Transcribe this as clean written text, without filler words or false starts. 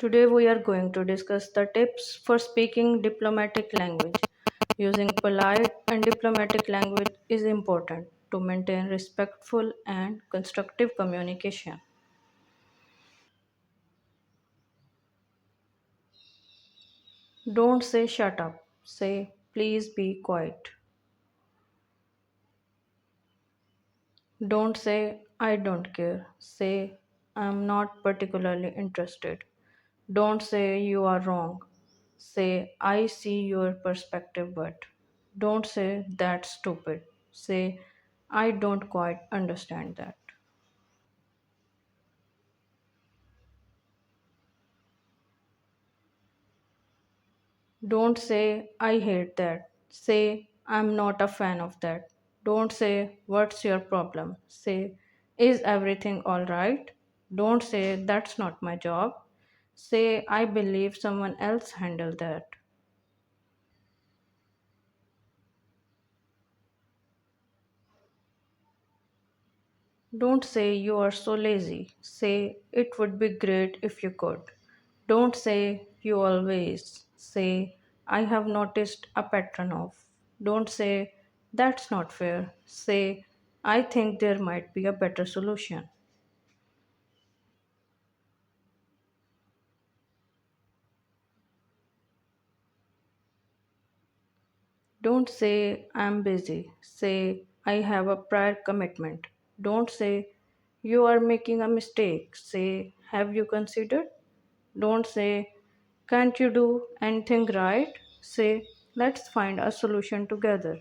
Today we are going to discuss the tips for speaking diplomatic language. Using polite and diplomatic language is important to maintain respectful and constructive communication. Don't say shut up, say please be quiet. Don't say I don't care, say I'm not particularly interested. Don't say you are wrong. Say, I see your perspective, but don't say that's stupid. Say, I don't quite understand that. Don't say, I hate that. Say, I'm not a fan of that. Don't say, what's your problem? Say, is everything alright? Don't say, that's not my job. Say, I believe someone else handled that. Don't say you are so lazy. Say it would be great if you could. Don't say you always. Say I have noticed a pattern of. Don't say that's not fair. Say I think there might be a better solution. Don't say I'm busy. Say I have a prior commitment. Don't say you are making a mistake. Say have you considered? Don't say, can't you do anything right? Say, let's find a solution together.